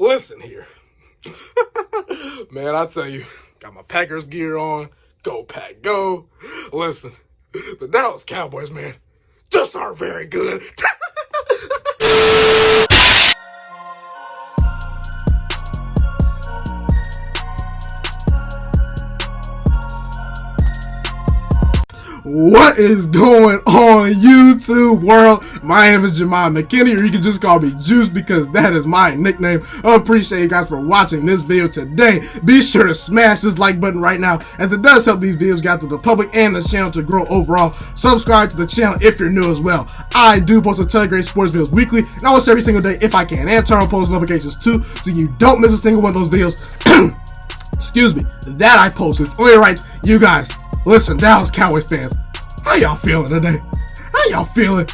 Listen here. Man, I tell you, got my Packers gear on. Go Pack, go. Listen, the Dallas Cowboys, man, just aren't very good. What is going on, YouTube world? My name is Ghiman Mckinney, or you can just call me Juice because that is my nickname. I appreciate you guys for watching this video today. Be sure to smash this like button right now, as it does help these videos get out to the public and the channel to grow overall. Subscribe to the channel if you're new as well. I do post a ton of great sports videos weekly, and I post every single day if I can, and turn on post notifications too, so you don't miss a single one of those videos. Excuse me, that I post. It's only right, you guys. Listen, Dallas Cowboys fans, how y'all feeling today? How y'all feeling?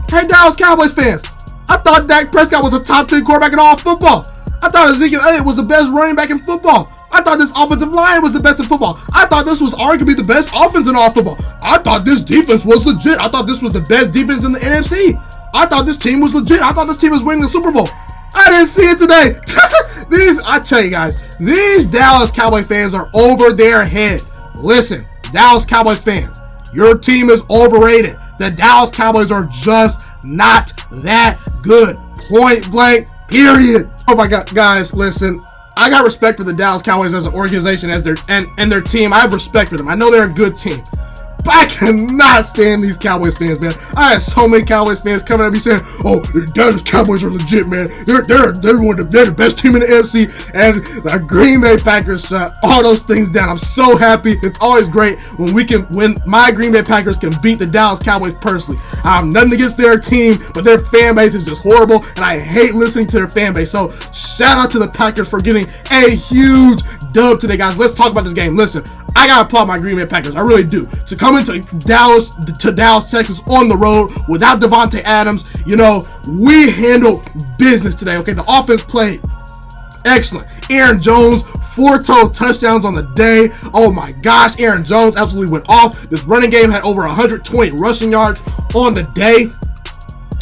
Hey, Dallas Cowboys fans, I thought Dak Prescott was a top 10 quarterback in all football. I thought Ezekiel Elliott was the best running back in football. I thought this offensive line was the best in football. I thought this was arguably the best offense in all football. I thought this defense was legit. I thought this was the best defense in the NFC. I thought this team was legit. I thought this team was winning the Super Bowl. I didn't see it today. I tell you guys, these Dallas Cowboy fans are over their head. Listen, Dallas Cowboys fans, your team is overrated. The Dallas Cowboys are just not that good. Point blank, period. Oh my God, guys, listen. I got respect for the Dallas Cowboys as an organization, as and their team. I have respect for them. I know they're a good team. But I cannot stand these Cowboys fans, man. I had so many Cowboys fans coming at me saying, "Oh, the Dallas Cowboys are legit, man. They're the best team in the NFC." And the Green Bay Packers shut all those things down. I'm so happy. It's always great when my Green Bay Packers can beat the Dallas Cowboys personally. I have nothing against their team, but their fan base is just horrible, and I hate listening to their fan base. So shout out to the Packers for getting a huge dub today, guys. Let's talk about this game. Listen, I gotta applaud my Green Bay Packers. I really do. To come into Dallas, Texas on the road without Devontae Adams, you know, we handled business today. Okay, the offense played excellent. Aaron Jones, 4 total touchdowns on the day. Oh my gosh, Aaron Jones absolutely went off. This running game had over 120 rushing yards on the day.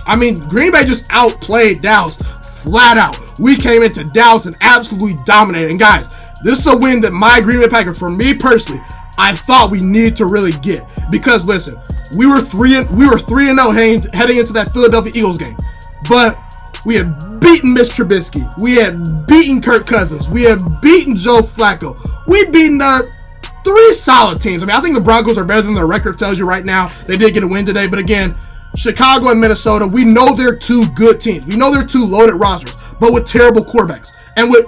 I mean, Green Bay just outplayed Dallas flat out. We came into Dallas and absolutely dominated. And guys, this is a win that my Green Bay Packers, for me personally, I thought we need to really get, because listen, we were 3-0 heading into that Philadelphia Eagles game, but we had beaten Mitch Trubisky, we had beaten Kirk Cousins, we had beaten Joe Flacco, we beaten 3 solid teams. I mean, I think the Broncos are better than their record tells you right now. They did get a win today, but again, Chicago and Minnesota, we know they're 2 good teams. We know they're 2 loaded rosters, but with terrible quarterbacks and with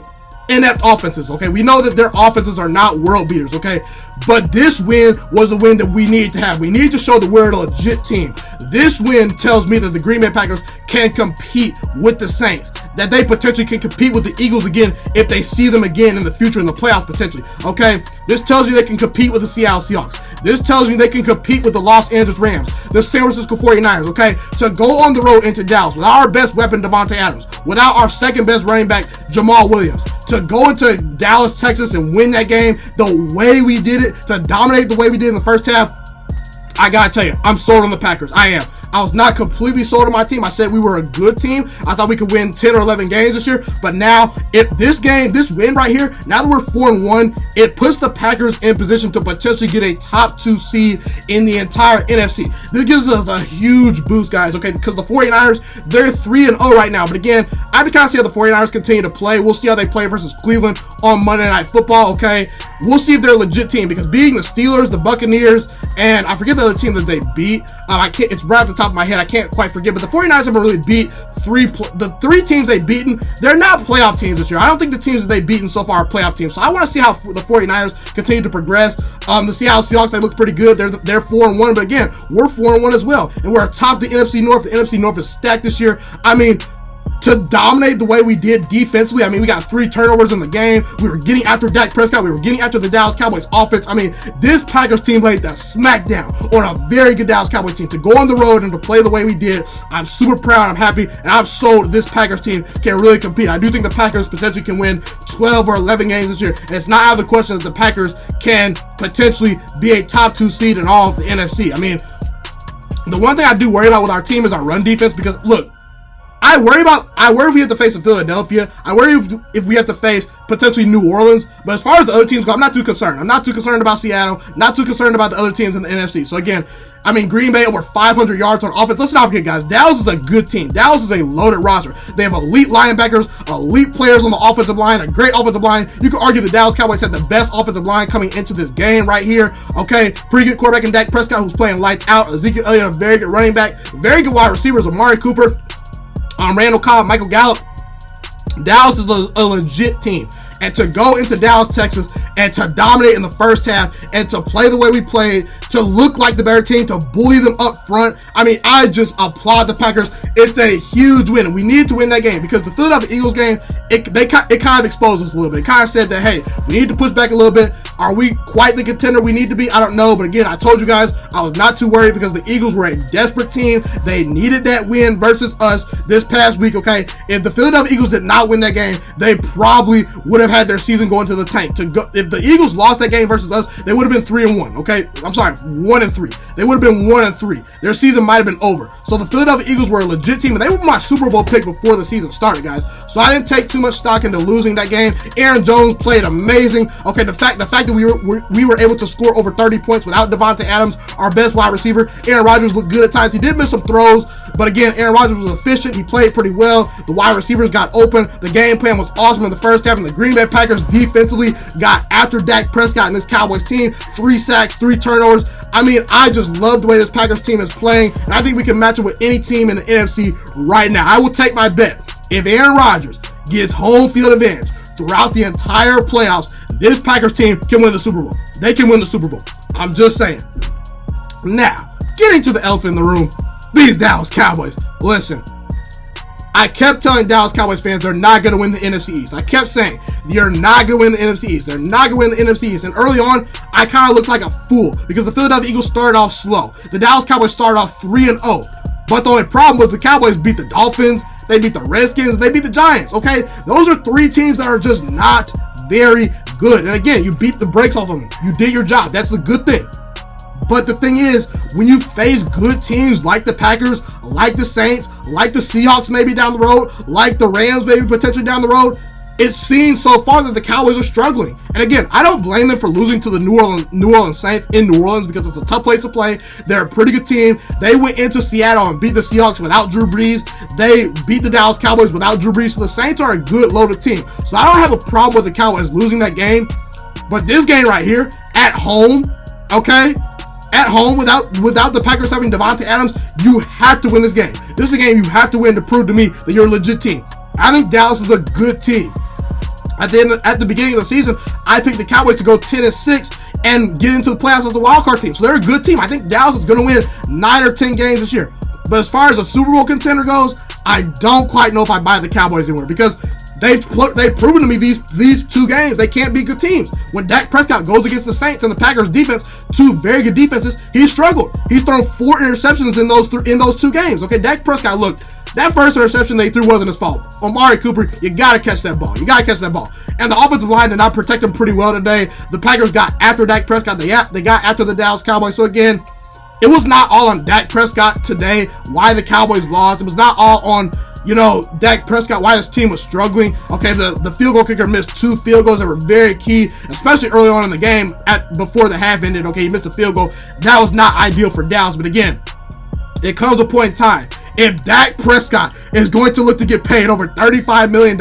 inept offenses, okay? We know that their offenses are not world beaters, okay? But this win was a win that we need to have. We need to show that we're a legit team. This win tells me that the Green Bay Packers can compete with the Saints, that they potentially can compete with the Eagles again if they see them again in the future in the playoffs potentially, okay? This tells me they can compete with the Seattle Seahawks. This tells me they can compete with the Los Angeles Rams, the San Francisco 49ers, okay? To go on the road into Dallas without our best weapon, Devontae Adams, without our second best running back, Jamal Williams, to go into Dallas, Texas and win that game the way we did it, to dominate the way we did in the first half, I gotta tell you, I'm sold on the Packers. I am. I was not completely sold on my team. I said we were a good team. I thought we could win 10 or 11 games this year. But now, if this win right here, now that we're 4-1, it puts the Packers in position to potentially get a top 2 seed in the entire NFC. This gives us a huge boost, guys, okay? Because the 49ers, they're 3-0 right now. But again, I have to kind of see how the 49ers continue to play. We'll see how they play versus Cleveland on Monday Night Football, okay? We'll see if they're a legit team, because beating the Steelers, the Buccaneers, and I forget the other team that they beat. It's right off the top of my head. I can't quite forget, but the 49ers haven't really beat the 3 teams they've beaten. They're not playoff teams this year. I don't think the teams that they've beaten so far are playoff teams. So I want to see how the 49ers continue to progress. The Seattle Seahawks, they look pretty good. They're 4-1, but again, we're 4-1 as well, and we're atop the NFC North. The NFC North is stacked this year. I mean, to dominate the way we did defensively. I mean, we got 3 turnovers in the game. We were getting after Dak Prescott. We were getting after the Dallas Cowboys offense. I mean, this Packers team laid the smackdown on a very good Dallas Cowboys team. To go on the road and to play the way we did, I'm super proud. I'm happy, and I'm sold this Packers team can really compete. I do think the Packers potentially can win 12 or 11 games this year, and it's not out of the question that the Packers can potentially be a top 2 seed in all of the NFC. I mean, the one thing I do worry about with our team is our run defense, because look, I worry if we have to face Philadelphia. I worry if we have to face potentially New Orleans. But as far as the other teams go, I'm not too concerned. I'm not too concerned about Seattle. Not too concerned about the other teams in the NFC. So again, I mean, Green Bay over 500 yards on offense. Let's not forget, guys, Dallas is a good team. Dallas is a loaded roster. They have elite linebackers, elite players on the offensive line, a great offensive line. You could argue the Dallas Cowboys had the best offensive line coming into this game right here. Okay, pretty good quarterback in Dak Prescott, who's playing lights out. Ezekiel Elliott, a very good running back. Very good wide receivers, Amari Cooper, Randall Cobb, Michael Gallup. Dallas is a legit team. And to go into Dallas, Texas, and to dominate in the first half, and to play the way we played, to look like the better team, to bully them up front. I mean, I just applaud the Packers. It's a huge win. We needed to win that game because the Philadelphia Eagles game, it kind of exposed us a little bit. It kind of said that, hey, we need to push back a little bit. Are we quite the contender we need to be? I don't know. But again, I told you guys I was not too worried because the Eagles were a desperate team. They needed that win versus us this past week, okay? If the Philadelphia Eagles did not win that game, they probably would have had their season going to the tank. If the Eagles lost that game versus us, they would have been 3-1, okay? I'm sorry, 1-3. They would have been 1-3. Their season might have been over. So the Philadelphia Eagles were a legit team, and they were my Super Bowl pick before the season started, guys. So I didn't take too much stock into losing that game. Aaron Jones played amazing. Okay, the fact that we were able to score over 30 points without Devontae Adams, our best wide receiver. Aaron Rodgers looked good at times. He did miss some throws, but again, Aaron Rodgers was efficient. He played pretty well. The wide receivers got open. The game plan was awesome in the first half, and the Green Bay Packers defensively got after Dak Prescott and this Cowboys team. 3 sacks, 3 turnovers. I mean, I just love the way this Packers team is playing, and I think we can match it with any team in the NFC right now. I will take my bet. If Aaron Rodgers gets home field advantage throughout the entire playoffs, this Packers team can win the Super Bowl. They can win the Super Bowl. I'm just saying. Now, getting to the elephant in the room, these Dallas Cowboys. Listen, I kept telling Dallas Cowboys fans they're not going to win the NFC East. I kept saying, you're not going to win the NFC East. They're not going to win the NFC East. And early on, I kind of looked like a fool because the Philadelphia Eagles started off slow. The Dallas Cowboys started off 3-0. But the only problem was the Cowboys beat the Dolphins, they beat the Redskins, they beat the Giants, okay? Those are 3 teams that are just not very good. And again, you beat the brakes off of them. You did your job. That's the good thing. But the thing is, when you face good teams like the Packers, like the Saints, like the Seahawks maybe down the road, like the Rams maybe potentially down the road, it seems so far that the Cowboys are struggling. And again, I don't blame them for losing to the New Orleans Saints in New Orleans because it's a tough place to play. They're a pretty good team. They went into Seattle and beat the Seahawks without Drew Brees. They beat the Dallas Cowboys without Drew Brees. So the Saints are a good loaded team. So I don't have a problem with the Cowboys losing that game. But this game right here, at home, okay? At home, without the Packers having Devontae Adams, you have to win this game. This is a game you have to win to prove to me that you're a legit team. I think Dallas is a good team. At the beginning of the season, I picked the Cowboys to go 10-6 and get into the playoffs as a wild card team. So they're a good team. I think Dallas is going to win 9 or 10 games this year. But as far as a Super Bowl contender goes, I don't quite know if I buy the Cowboys anymore because they've proven to me these 2 games they can't be good teams. When Dak Prescott goes against the Saints and the Packers defense, 2 very good defenses, he struggled. He's thrown 4 interceptions in those 2 games. Okay, Dak Prescott, look, that first interception they threw wasn't his fault. Amari Cooper, you got to catch that ball. You got to catch that ball. And the offensive line did not protect him pretty well today. The Packers got after Dak Prescott. They got after the Dallas Cowboys. So again, it was not all on Dak Prescott today why the Cowboys lost. It was not all on, Dak Prescott, why his team was struggling. Okay, the field goal kicker missed 2 field goals that were very key, especially early on in the game before the half ended. Okay, he missed a field goal. That was not ideal for Dallas. But again, it comes a point in time. If Dak Prescott is going to look to get paid over $35 million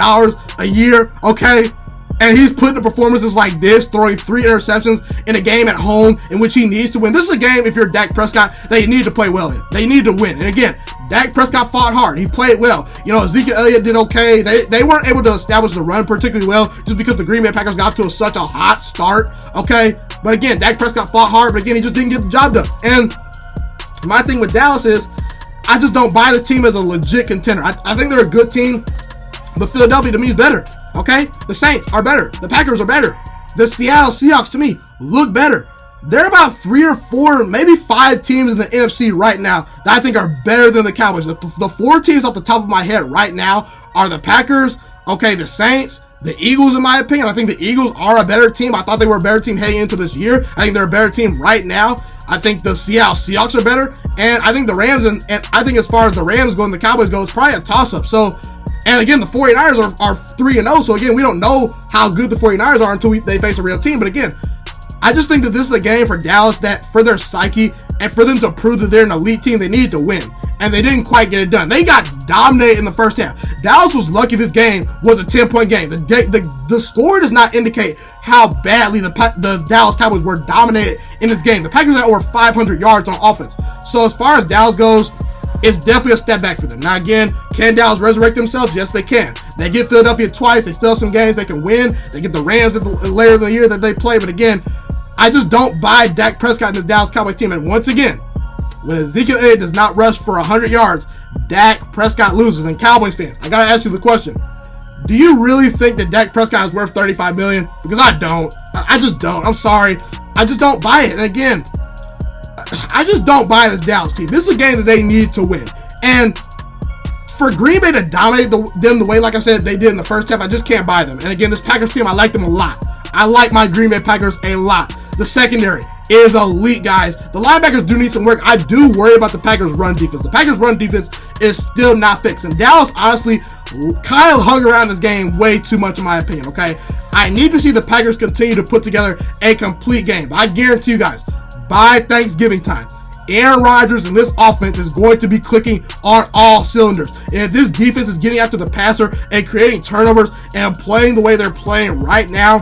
a year, okay, and he's putting the performances like this, throwing 3 interceptions in a game at home in which he needs to win. This is a game, if you're Dak Prescott, that you need to play well in. They need to win. And again, Dak Prescott fought hard. He played well. Ezekiel Elliott did okay. They weren't able to establish the run particularly well just because the Green Bay Packers got to such a hot start, okay? But again, Dak Prescott fought hard, but again, he just didn't get the job done. And my thing with Dallas is, I just don't buy this team as a legit contender. I think they're a good team, but Philadelphia to me is better, okay? The Saints are better. The Packers are better. The Seattle Seahawks to me look better. There are about 3 or 4, maybe 5 teams in the NFC right now that I think are better than the Cowboys. The 4 teams off the top of my head right now are the Packers, okay, the Saints, the Eagles, in my opinion. I think the Eagles are a better team. I thought they were a better team heading into this year. I think they're a better team right now. I think the Seattle Seahawks are better. And I think the Rams, and I think as far as the Rams go and the Cowboys go, it's probably a toss-up. So, and again, the 49ers are 3-0. So again, we don't know how good the 49ers are until they face a real team. But again, I just think that this is a game for Dallas that for their psyche and for them to prove that they're an elite team, they need to win. And they didn't quite get it done. They got dominated in the first half. Dallas was lucky this game was a 10-point game. The score does not indicate how badly the Dallas Cowboys were dominated in this game. The Packers had over 500 yards on offense. So as far as Dallas goes, it's definitely a step back for them. Now again, can Dallas resurrect themselves? Yes, they can. They get Philadelphia twice. They still have some games they can win. They get the Rams later in the year that they play. But again, I just don't buy Dak Prescott and this Dallas Cowboys team. And once again, when Ezekiel Elliott does not rush for 100 yards, Dak Prescott loses. And Cowboys fans, I got to ask you the question. Do you really think that Dak Prescott is worth $35 million? Because I don't. I just don't. I'm sorry. I just don't buy it. And again, I just don't buy this Dallas team. This is a game that they need to win. And for Green Bay to dominate them the way, like I said, they did in the first half, I just can't buy them. And again, this Packers team, I like them a lot. I like my Green Bay Packers a lot. The secondary is elite, guys. The linebackers do need some work. I do worry about the Packers' run defense. The Packers' run defense is still not fixed. And Dallas, honestly, kind of hung around this game way too much, in my opinion, okay? I need to see the Packers continue to put together a complete game. But I guarantee you guys, by Thanksgiving time, Aaron Rodgers and this offense is going to be clicking on all cylinders. And if this defense is getting after the passer and creating turnovers and playing the way they're playing right now,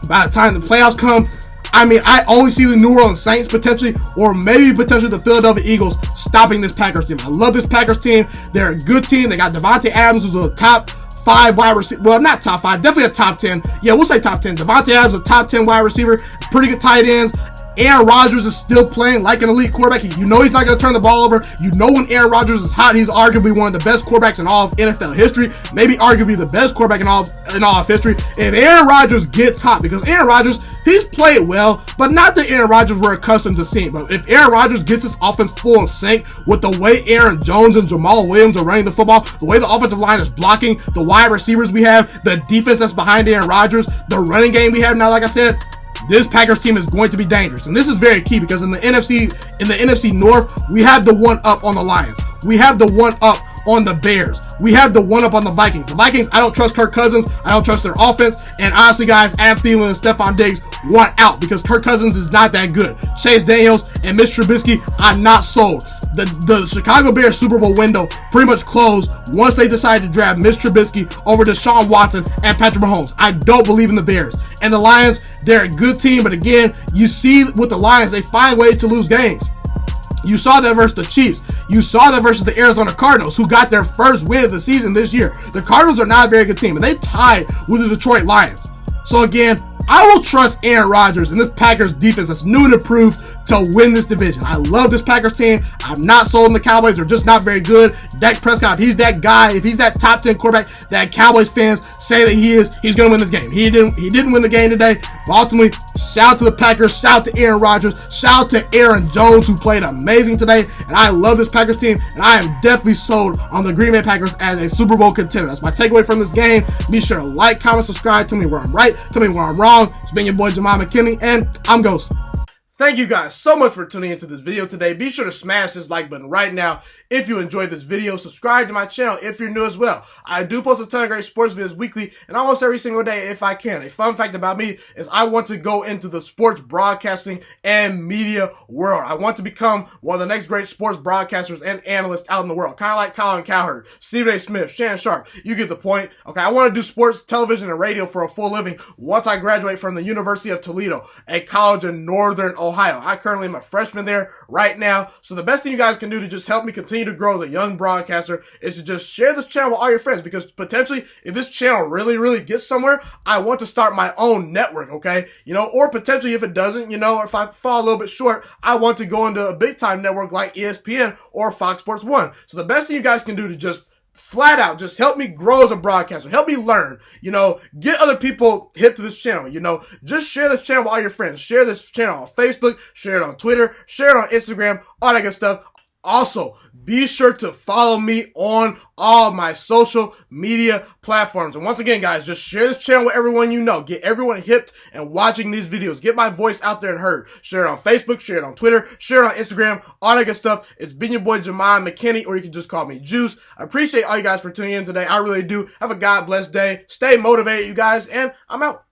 by the time the playoffs come, I mean, I only see the New Orleans Saints potentially, or maybe potentially the Philadelphia Eagles stopping this Packers team. I love this Packers team. They're a good team. They got Devontae Adams, who's a top 5 wide receiver. Well, not top 5, definitely a top 10. Yeah, we'll say top 10. Devontae Adams, a top 10 wide receiver. Pretty good tight ends. Aaron Rodgers is still playing like an elite quarterback. You know he's not going to turn the ball over. You know when Aaron Rodgers is hot, he's arguably one of the best quarterbacks in all of NFL history. Maybe arguably the best quarterback in all of history. If Aaron Rodgers gets hot, because Aaron Rodgers, he's played well, but not the Aaron Rodgers we're accustomed to seeing. But if Aaron Rodgers gets his offense full in sync with the way Aaron Jones and Jamal Williams are running the football, the way the offensive line is blocking, the wide receivers we have, the defense that's behind Aaron Rodgers, the running game we have now, like I said, this Packers team is going to be dangerous. And this is very key because in the NFC North, we have the one up on the Lions. We have the one up on the Bears. We have the one up on the Vikings. The Vikings, I don't trust Kirk Cousins. I don't trust their offense. And honestly, guys, Adam Thielen and Stephon Diggs want out because Kirk Cousins is not that good. Chase Daniels and Mitch Trubisky, I'm not sold. The Chicago Bears Super Bowl window pretty much closed once they decided to draft Mitch Trubisky over Deshaun Watson and Patrick Mahomes. I don't believe in the Bears. And the Lions, they're a good team, but again, you see with the Lions, they find ways to lose games. You saw that versus the Chiefs. You saw that versus the Arizona Cardinals, who got their first win of the season this year. The Cardinals are not a very good team, and they tied with the Detroit Lions. So again, I will trust Aaron Rodgers and this Packers defense that's new and improved to win this division. I love this Packers team. I'm not sold on the Cowboys. They're just not very good. Dak Prescott, if he's that guy, if he's that top 10 quarterback that Cowboys fans say that he is, he's going to win this game. He didn't win the game today. But ultimately, shout out to the Packers. Shout out to Aaron Rodgers. Shout out to Aaron Jones, who played amazing today. And I love this Packers team. And I am definitely sold on the Green Bay Packers as a Super Bowl contender. That's my takeaway from this game. Be sure to like, comment, subscribe. Tell me where I'm right. Tell me where I'm wrong. It's been your boy Ghiman Mckinney, and I'm Ghost. Thank you guys so much for tuning into this video today. Be sure to smash this like button right now if you enjoyed this video. Subscribe to my channel if you're new as well. I do post a ton of great sports videos weekly and almost every single day if I can. A fun fact about me is I want to go into the sports broadcasting and media world. I want to become one of the next great sports broadcasters and analysts out in the world. Kind of like Colin Cowherd, Stephen A. Smith, Shannon Sharp. You get the point. Okay, I want to do sports, television, and radio for a full living once I graduate from the University of Toledo, a college in Northern Ohio. I currently am a freshman there right now. So the best thing you guys can do to just help me continue to grow as a young broadcaster is to just share this channel with all your friends, because potentially if this channel really gets somewhere, I want to start my own network, okay? You know, or potentially if it doesn't, you know, or if I fall a little bit short, I want to go into a big time network like ESPN or Fox Sports 1. So the best thing you guys can do to just flat out just help me grow as a broadcaster, help me learn, you know, get other people hip to this channel, you know, just share this channel with all your friends, share this channel on Facebook, share it on Twitter, share it on Instagram, all that good stuff. Also, be sure to follow me on all my social media platforms. And once again, guys, just share this channel with everyone you know. Get everyone hipped and watching these videos. Get my voice out there and heard. Share it on Facebook, share it on Twitter, share it on Instagram, all that good stuff. It's been your boy Ghiman Mckinney, or you can just call me Juice. I appreciate all you guys for tuning in today. I really do. Have a God bless day. Stay motivated, you guys, and I'm out.